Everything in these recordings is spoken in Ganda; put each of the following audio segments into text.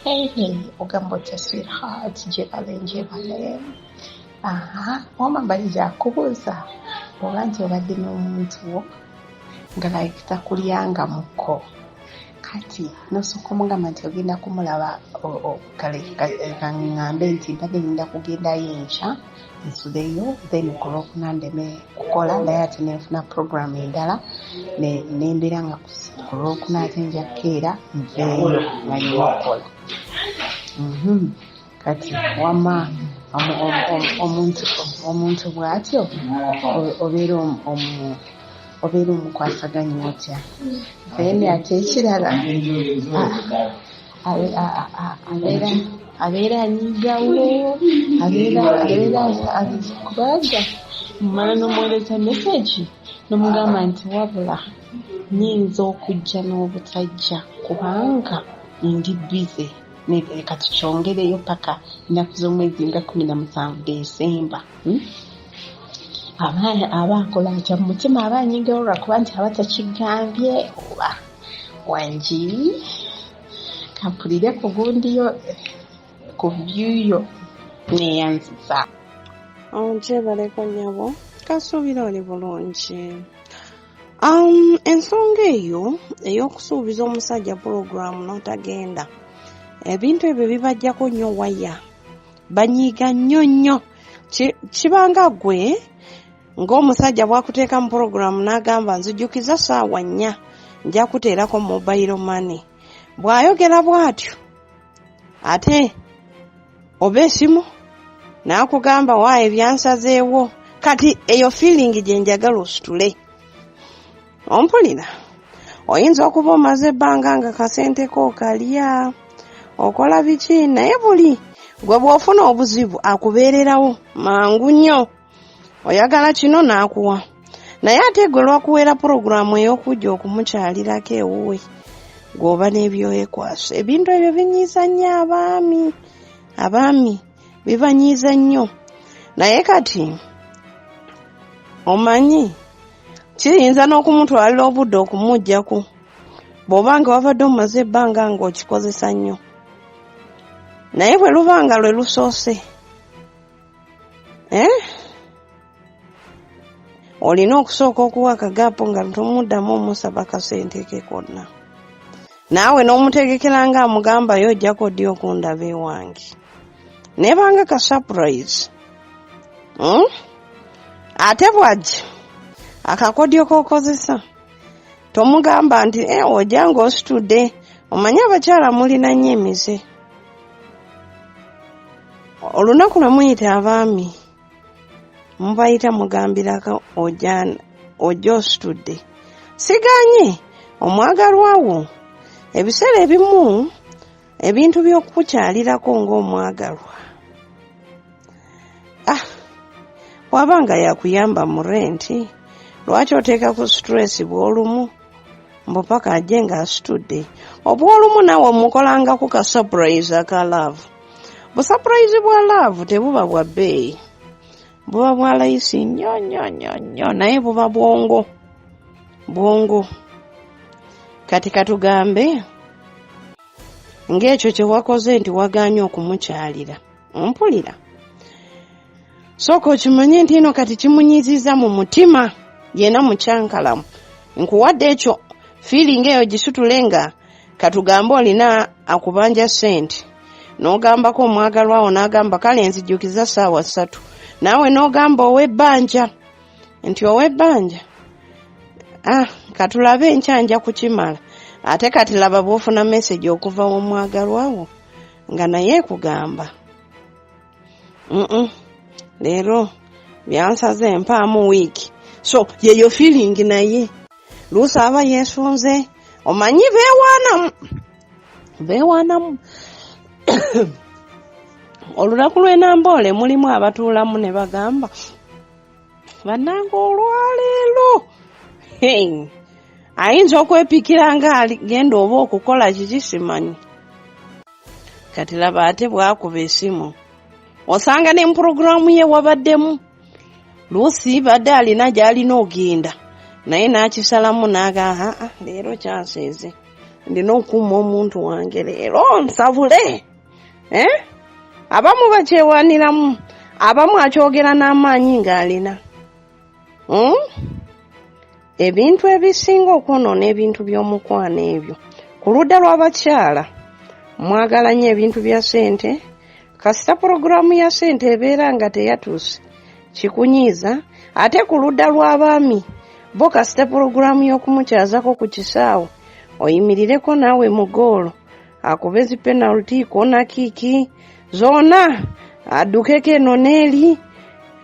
Hey, Ogambocha sweetheart, Jebale. Wama balija kubuuza oba nti obadde n'omuntu nga like takulyanga muko. Kati nosooka omugamba nti ogenda kumulaba kangambe nti bagenda kugendayo enkya nsuleyo then ku Lwokuna ndeme kukola naye ate nenfuna program endala nembeera nga ku Lwokuna ate nja kukeera nveeyo nga nina okukola. Kati wama omuntu bw'atyo obeera omukwasaganya otya. Then ate ekirala abeera anyigawo abeera kubanga mumala n'omuweereza message n'omugamba nti wabula nyinza okujja n'obutajja kubanga ndi busy. Kati kyongereyo paka ennaku z'omwezi nga 17 Desemba. Aba akola atya mu mutima aba anyigawo lwakuba nti aba takigambye oba Wange kampulire ku gundiyo ku byuyo neyanziza. Gyebaleko nnyabo kasuubira oli bulungi. Ensonga eyo ey'okusuubiza omusajja pulogulaamu n'otagenda, ebintu ebyo bibajjako nnyo waya, banyiiga nnyo. Kibanga gwe ng'omusajja bw'akuteeka mu pulogulaamu n'agamba nzijjukiza ssaawa 4 nja kuteerako mobile money. Bw'ayogera bw'atyo ate oba esimu n'akugamba waayo ebyansazeewo. Kati eyo feeling gye njagala ositule. Ompulira oyinza okuba omaze ebbanga nga kasente ko kalya okola biki, naye buli gwe bw'ofuna obuzibu akubeererawo mangu nnyo. Oyagala kino n'akuwa, naye ate gwe lwakuweera pulogulaamu ey'okujja okumukyalirako ewuwe gw'oba n'ebyoyekwasa. Ebintu ebyo binyiiza nnyo abaami bibanyiiza nnyo. Naye kati omanyi kiyinza n'okumutwalira obudde okumugjaku bw'oba nga wabadde omaze ebbanga ng'okikozesa nnyo. Naye bwe lubanga lwe lusoose olina okusooka okuwa akagaapo nga tomuddamu omusaba kasente ke konna, naawe n'omutegekera nga amugambayo ojjako ddi okundaba ewange nebanga ka surprise. Ate bw'ajja akakodyo k'okozesa tomugamba nti ojja ng'ositudde. Omanyi abakyala mulina nnyo emize. Olunaku lwe muyita abaami mubayita mugambirako ojja ositudde. Siganye omwagalwa wo ebiseera ebimu ebintu by'okukukyalirako ng'omwagalwa bw'abanga yakuyamba mu renti, lwaki oteeka ku stress bw'olumu mbu paka ajje ng'asitudde. Obw'olumu naawe omukolangaku ka surprise aka love. Bu surprise bwa love tebuba bwa bbeeyi, buba bwa layisi nnyo naye buba bwongo. Kati katugambe ng'ekyo kye wakoze nti wagaanye okumukyalira. Ompulira sooka okimanye nti ino kati kimunyiiziza mu mutima yena mukyankalamu. Nkuwadde ekyo feeling eyo gisitule nga katugambe olina akubanja sente n'ogambako omwagalwawo n'agamba kale nzijjukiza ssaawa 3, naawe n'ogamba ow'ebbanja nti ow'ebbanja katulabe enkya nja kukimala. Ate kati laba bw'ofuna message okuva omwagalwawo nga naye kugamba leero byansaze mpaamu wiiki. So yeyo feeling naye luusi aba yeesunze. Omanyi beewaanamu olunaku lw'enamboole mulimu abatuulamu ne bagamba bannanga olwaleero ayinza okwepikira nga agenda oba okukola kiki simanyi. Kati laba ate bw'akuba esimu osanga ne pulogulaamu ye wabaddemu. Luusi badde alina gy'alina ogenda naye n'akisalamu n'aga leero kyanseeze ndina okuuma omuntu wange leero nsabule. Abamu bakyewaniramu, abamu akyogera n'amaanyi ng'alina. Ebintu ebisinga okwonoona ebintu by'omukwano ebyo ku ludda lw'abakyala mwagala nnyo ebintu bya ssente, kasita puroguramu ya ssente ebeera nga teyatuuse kikunyiiza, ate ku ludda lw'abaami bo kasita puroguramu y'okumukyazako ku kisaawe oyimirireko naawe mu goolo akube zi penalty kona kiiki zoona addukeko eno n'eri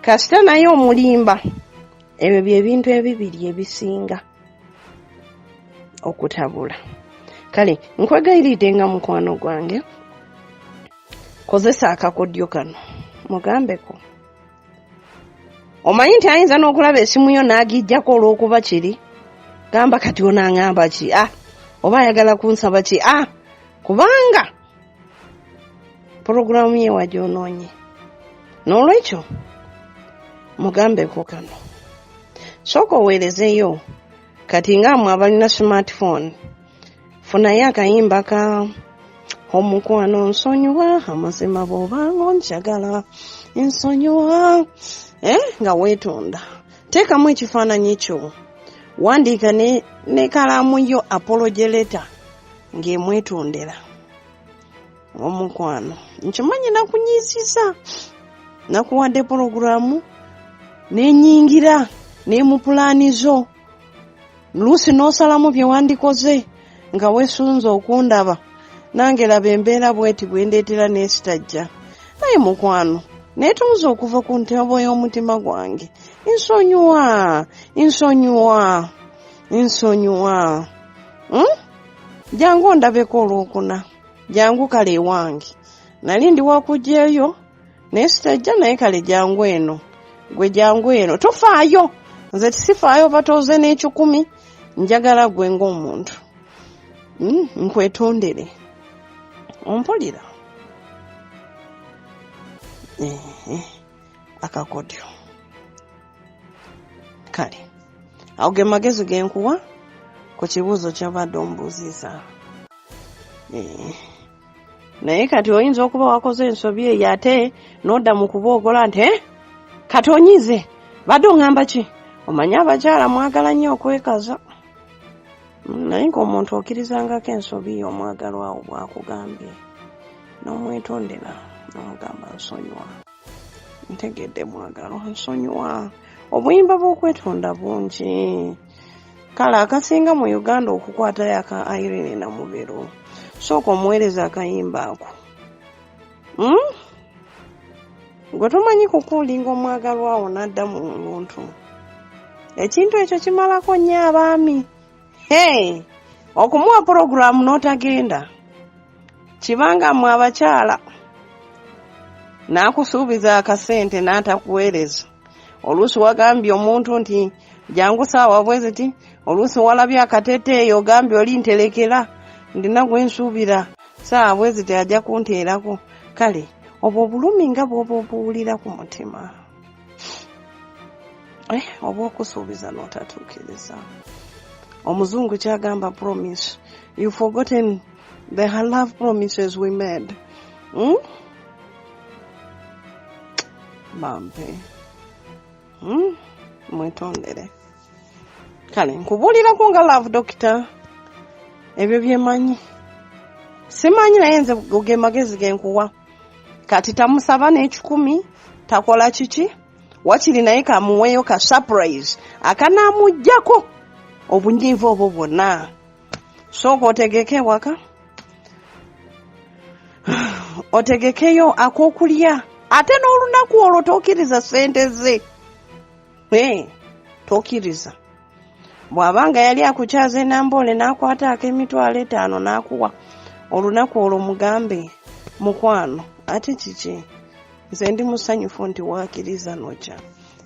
kasita naye omulimba. Ebyo bye bintu ebibiri ebisinga okutabula. Kale nkwegayiridde nga mukwano gwange, kozesa akakodyo kano mugambeko. Omanyi nti ayinza n'okulaba essimu yo n'agijjako olw'okuba kiri gamba kati onaŋŋamba ki oba ayagala kunsaba ki kubanga puroguramu ye wagyonoonye. N'olwekyo mugambeko kano, sooka oweerezeyo kati nga mmwe abalina smartphone, funayo akayimba ka omukwano nsonyiwa amazima bw'obanga onjagala nsonyiwa nga weetonda. Teekamu ekifaananyi kyo, wandiika ne kalaamu yo apology letter ng'emwetondera omukwano. Nkimanyi nakunyiisiza, nakuwadde puroguramu n'ennyingira n'emupulaani zo, luusi n'osalamu bye wandikoze nga weesunze okundaba, nange laba embeera bweti bwendeetera n'esitajja. Naye mukwano, neetuuza okuva ku ntebo y'omutima gwange, nsonyiwa. Jangu ondabeko olwokuna, jangu kale ewange. Nali ndi wakujjayo naye sitajja, naye kale jangu eno, gwe jangu eno. Tofaayo, nze tisifaayo batooze n'ekikumi, njagala gwe ng'omuntu. Nkwetondere, ompulira? Akakodyo. Kale, ago ge magezi ge nkuwa ku kibuuzo ky'obadde ombuuziza. Naye kati oyinza okuba wakoze ensobi eyo ate n'odda mu kuboogola nti kati onyize badde oŋŋamba ki? Omanyi abakyala mwagala nnyo okwekaza. Naye ng'omuntu okkirizangako ensobi y'omwagalwa wo bw'akugambye n'omwetondera n'omugamba nsonyiwa. Ntegedde mwagalwa, nsonyiwa. Obuyimba bw'okwetonda bungi. Kale akasinga mu Uganda okukwatayo aka Irene Namubiro. Sooka omuweereza akayimba ako. Gwe tomanyi kukuulinga omwagalwa wo n'adda mu muntu. Ekintu ekyo kimalako nnyo abaami. Okumuwa puroguramu n'otagenda kibanga mmwe abakyala n'akusuubiza akasente n'atakuweereza. Oluusi wagambye omuntu nti jangu saawa bwe ziti, oluusi walabye akateeteeyo ogambye oli nterekera, ndina gwe nsuubira saawa bwe ziti ajja kunteerako. Kale obwo obulumi nga bw'oba obuwulira ku mutima, oba okusuubiza n'otatuukiriza. Omuzungu kyagamba promise. You've forgotten the love promises we made. Bampe. Mwetondere. Kale nkubuulirako nga love doctor ebyo byemanyi. Simanyi naye nze ge magezi ge nkuwa. Kati tamusaba n'ekikumi, takola kiki, wakiri naye kamuweeyo ka surprise akanaamugjako obunyiivu obwo bwonna. Sooka otegeke waka, otegekeyo ak'okulya, ate n'olunaku olwo tokkiriza ssente ze. Tokkiriza. Bw'abanga yali akukyaza enamboole n'akwata ak'emitwalo 5 n'akuwa, olunaku olwo mugambe mukwano, ate kiki? Nze ndi musanyufu nti wakkiriza n'okya.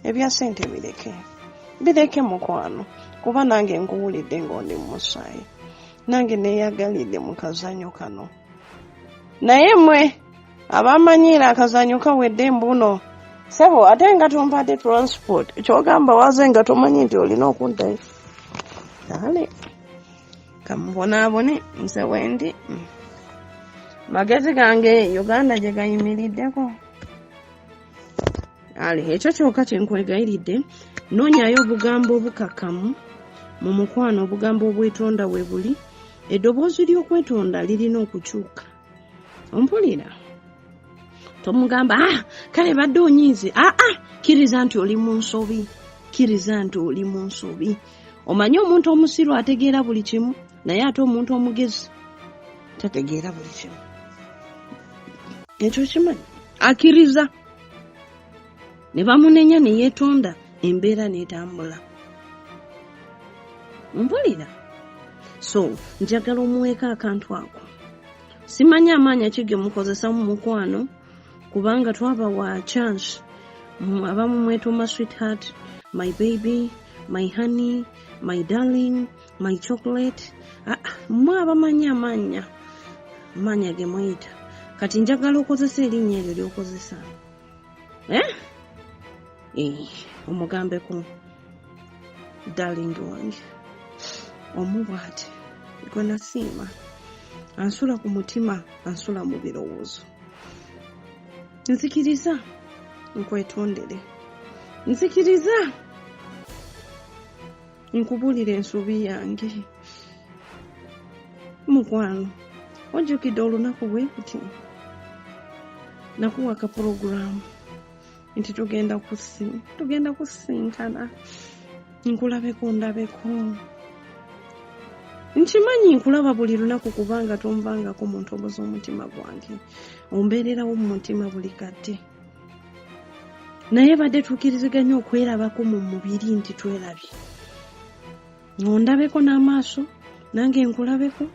Ebya ssente bireke mukwano, kuba nange nkuwulidde ng'ondi mu musaayi. Nange neeyagalidde mu kazanyo kano. Naye mmwe abamanyiira akazanyo kawedde mbuno, sebo ate nga tompadde transport, kyogamba waze nga tomanyi nti olina okuntayo. Kale kamubonaabone nze wendi magezi gange Uganda gye gayimiriddeko. Ali ekyo kyokka kye nkwegayiridde, noonyayo obugambo obukakamu mu mukwano, obugambo obwetonda we buli. Eddoboozi ly'okwetonda lirina okukyuka. Ompulira? Tomugamba kale badde onyiize. Kkiriza nti oli mu nsobi. Kkiriza nti oli mu nsobi. Omanyi omuntu omusiru ategeera buli kimu, naye ate omuntu omugezi tategeera buli kimu. Ekyo kimanyi? Akkiriza. Ne bamunenya ne yeetonda, embeera n'etambula. Mpulira? So, njagala omuweeka akantu ako. Simanyi amaanyi ki ge mukozesa mu mukwano, kubanga twaba wa chance. Abamu mwetuma sweetheart, my baby, my honey, my darling, my chocolate. Mwe abamanyi amaanyi ge muyita. Kati njagala okozesa erinnya eryo ly'okozesa. Omugambeko darling wange. Omubwati gwe nasiima ansula ku mutima, ansula mu birowoozo. Nzikiriza nkwetondere, nzikiriza nkubulira ensobi yange. Mukwano, ojjukidde olunaku bwe kuti nakuwa ka puroguramu nti tugenda kusinkana, nkulabeko ndabeko. Nkimanyi nkulaba buli lunaku kubanga tomvangako mu ntobo z'omutima gwange, ombeererawo mu mutima buli kadde. Naye badde tukkiriziganya okwerabako mu mubiri nti twerabye. Ondabeko n'amaaso, nange nkulabeko,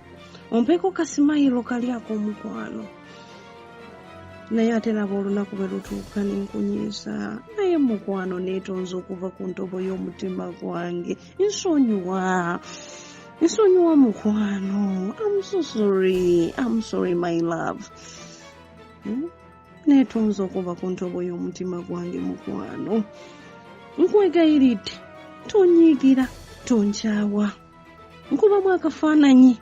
ompeko kasimayiro kali ak'omukwano. Naye ate laba olunaku bwe lutuuka nenkunyiiza, naye mukwano neetonze okuva ku ntobo y'omutima gwange. Nsonyiwa mukwano. I'm sorry my love. Neetonze okuva ku ntobo y'omutima gwange mukwano. Nkwegayiridde, tonyiigira, tonkyawa. Nkubamu akafaananyi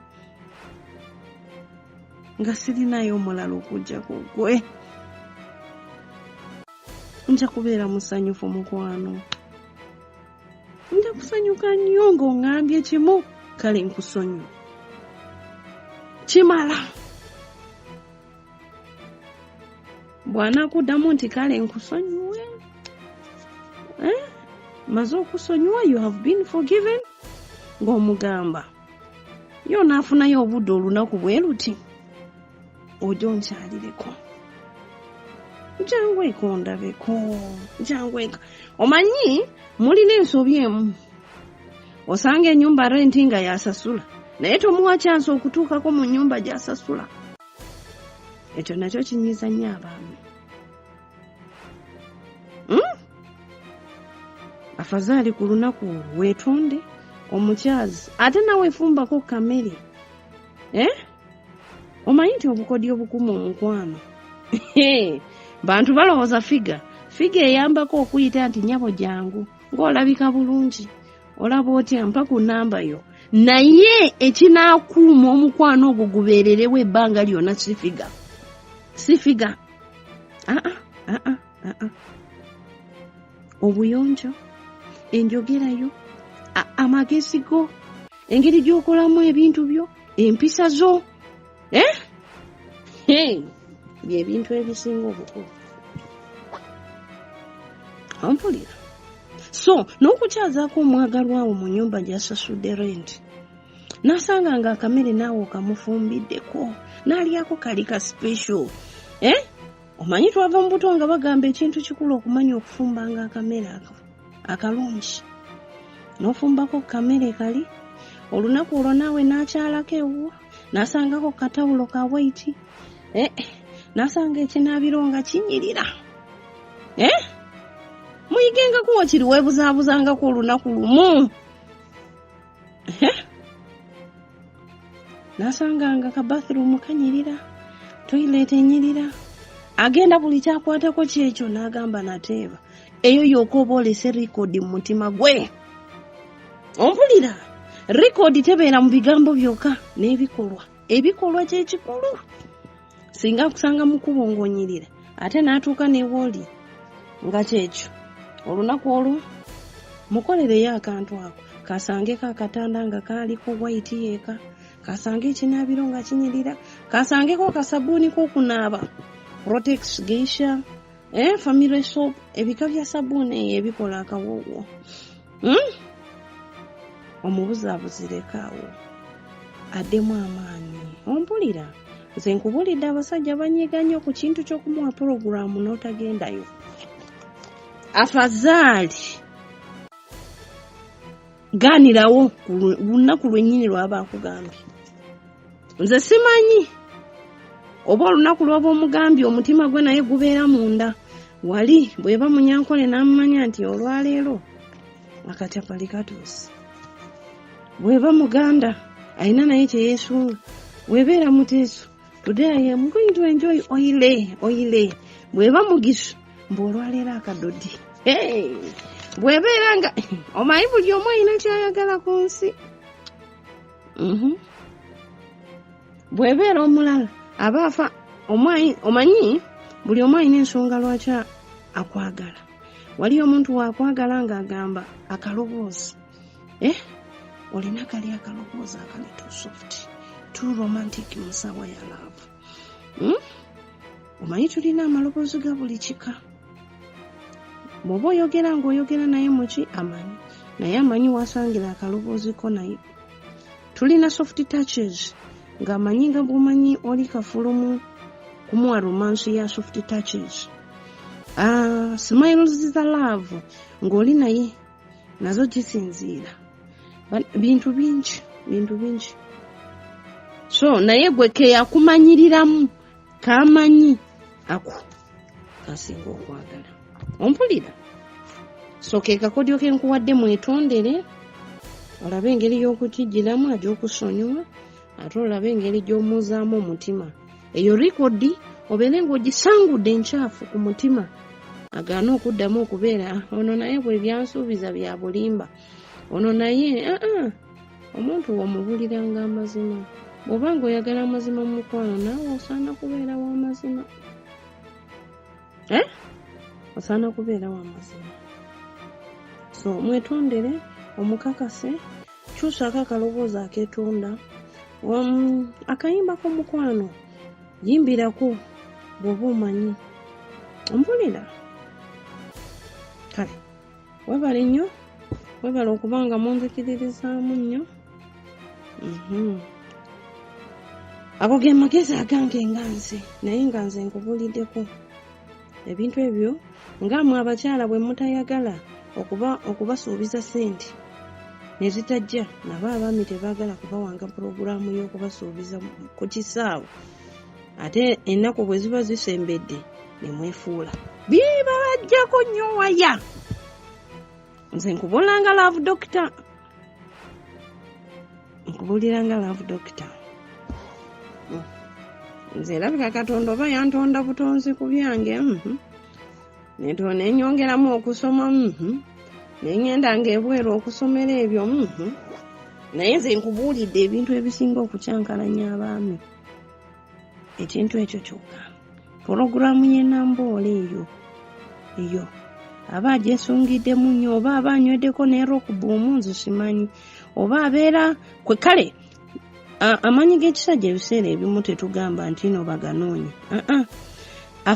nga sirinayo omulala okuggyako gwe. Nja kubeera musanyufu mukwano. Nja kusanyuka nnyo ng'oŋŋambye kimu, kale nkusonyiwa. Kimala. Bw'anaakuddamu nti kale nkusonyiwe, maze okusonyiwa, you have been forgiven, ng'omugamba yo naafunayo obudde olunaku bwe luti, ojja onkyalireko. Njangweko ondabeko, njangweka. Omanyi mulina ensobi emu. Osanga ennyumba renti nga yasasula, naye tomuwa kyansi okutuukako mu nnyumba gy'asasula. Ekyo nakyo kinyiiza nnyo abaami. Afazaali ku lunaku weetonde, omukyazi, ate nawe efumbako kamere. Omanyi nti obukodyo obukuuma omukwano. Bantu balowooza figa eyambako okuyita nti nyabo jangu, ng'olabika bulungi, olaba otya mpa ku namba yo. Naye ekinaakuuma omukwano ogwo gubeererewo ebbanga lyonna si figa. Obuyonjo, enjogerayo, amagezi go, engeri gy'okolamu ebintu byo, empisa zo. Byebintu ebisinga obukulu. Ompulira? So, n'okukyazaako omwagalwawo mu nnyumba gy'asasudde renti, n'asanga nga akamere naawe okamufumbiddeko, n'alyako kali ka special. Omanyi twava mu buto nga bagamba ekintu kikulu okumanya okufumbanga akamere akalungi. N'ofumbako kamere kali, olunaku olwo naawe n'akyalako ewuwo, n'asangako katawulo ka waiti, n'asanga ekinaabiro nga kinyirira. Muyigengako wakiri weebuzaabuzangako olunaku lumu. N'asanga nga ka bathroom kanyirira, toilet enyirira. Agenda buli kyakwatako kyekyo n'agamba nateeba. Eyo yokooba olese rekodi mu mutima gwe. Ompulira? record tebeera mu bigambo byokka n'ebikolwa. Ebikolwa kyekikulu. Singa kusanga mukubo ng'onyirira ate n'atuuka ne wooli nga kyekyo. Olunaku olwo mukolereyo akantu ako. Kasangeko akatanda nga kaaliko white yeeka. Kasanga ekinaabiro nga kinyirira. Kasangeko akasabuuni k'okunaaba. Protex, Geisha, Family Soap, ebika bya sabuuni ebikola akawoowo. Omubuzaabuzireko addemu amaanyi. Ompulira nze nkubulidde abasajja banyiga nnyo ku kintu ky'okumuwa puroguramu n'otagendayo. Afazaali gaanirawo ku lunaku lwennyini lwaba akugambye. Nze simanyi oba olunaku lwaba omugambye omutima gwe naye gubeera munda. Wali bweba Munyankole n'amumanya nti olwaleero akatapali katuuse. Bweba Muganda alina naye kye yeesunga. Bwebeera Muteeso today I am going to enjoy oile. Bweba Mugisu mb'olwaleero akadodi. Bwebeera nga omanyi buli omu alina ky'ayagala ku nsi. Bwebeera omulala aba afa omanyi buli omu alina ensonga lwaki akwagala. Wali omuntu waakwagala ng'agamba akaloboozi. Olina kali akaloboozi akali too soft, too romantic mu nsaawa ya love. Omanyi tulina amaloboozi ga buli kika. Bw'oba oyogera ng'oyogera naye muki amanyi. Naye amanyi wasangira akaloboozi ko naye. Tulina soft touches ng'amanyi nga bw'omanyi oli kafulumu kumuwa romance ya soft touches. Smiles za love ng'oli naye nazo kisinziira. Bintu bingi. So naye gwe ke yakumanyiriramu kamanyi ako kasinga okwagala. Ompulira. So ke kakodyo ke nkuwadde mwetondere. Olabe engeri y'okukijjiramu agy'okusonyiwa. Ate olabe engeri gy'omuzaamu omutima. Eyo rekodi obeere ng'ogisangudde enkyafu ku mutima. Agaana okuddamu okubeera ono naye bwe byansuubiza bya bulimba. Ono naye omuntu w'omubuliranga amazima. Bw'oba ng'oyagala amazima mu mukwano naawe osaana kubeera w'amazima. Osaana kubeera w'amazima. So mwetondere omukakase kyusaako akaloboozi akeetonda. Akayimba k'omukwano yimbirako bw'oba omanyi. Ompulira. Kale webale nnyo. Webale okubanga munzikiririzaamu nnyo. Ago ge magezi agange nganze naye nganze nkubuliddeko. Ebintu ebyo ng'amwe abakyala bwe mutayagala okubasuubiza ssente ne zitajja nabo abaami tebaagala kubawanga puroguramu y'okubasuubiza ku kisaawe. Ate ennaku bwe ziba zisembedde ne mwefuula. Biba bajjako nnyo waya. Nze nkubulanga love doctor. Nkubuliranga love doctor. Nze labika Katonda oba yantonda butonzi ku byange. Nenyongeramu okusoma. Neŋŋendanga ebweru okusomera ebyo. Naye nze nkubuulidde ebintu ebisinga okukyankalanya abaami. Ekintu ekyo kyokka. Puroguramu y'ennamboola eyo. Aba agyesungiddemu nnyo oba aba anyweddeko ne rokubuumu nze simanyi. Oba abeera kwe kale amanyi g'ekisajja ebiseera ebimu tetugamba nti no baganoonye.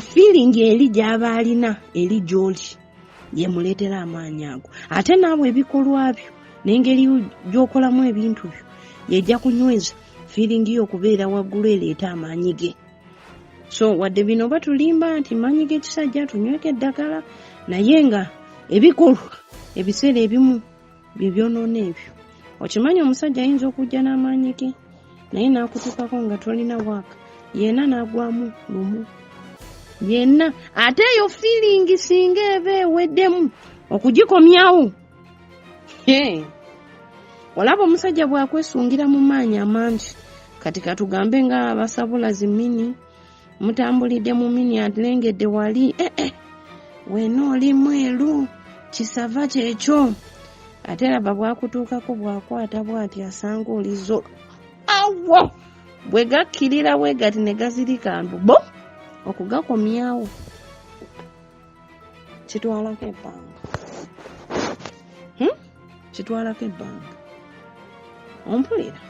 Feeling eri gy'aba alina eri gy'oli yemuleetera amaanyi ago. Ate naawe ebikolwa byo n'engeri gy'okolamu ebintu byo yejja kunyweza feeling y'okubeera waggulu ereeta amaanyi ge. So wadde bino batulimba nti maanyi g'ekisajja tunyweko eddagala naye nga ebikolwa ebiseera ebimu bye byonoona ebyo. Okimanyi omusajja ayinza okujja n'amaanyi ge naye n'akutuukako nga tolina waaka yenna n'agwamu lumu. Yenna ate eyo feeling singa eba eweddemu okugikomyawo. Olaba omusajja bw'akwesungira mu maanyi amangi. Kati katugambe nga abasabula zimini mutambulidde mu mini atlengedde wali. Wena oli mweru kisava kyekyo. ate laba bwakutuukako bwakwata bw'ati asanga olizo awo bwe gakkirira bwe gati ne gazirika ndu bo okugakomyawo kitwalako ebbanga kitwalako ebbanga ompulira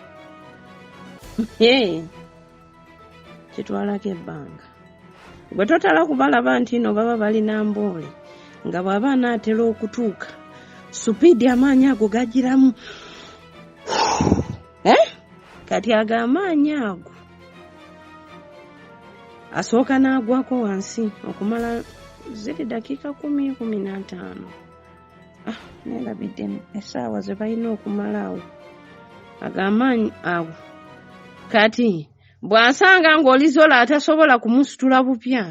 kitwalako ebbanga bwe totala kubalaba nti no baba balina mboole nga bw'aba anaatera okutuuka supiidi amaanyi ago gagiramu kati ag'amaanyi ago asooka n'agwako wansi okumala ziri dakiika 10-15 neerabidde essaawa ze balina okumalawo ag'amaanyi ago kati bw'asanga ng'olizola atasobola kumusitula bupya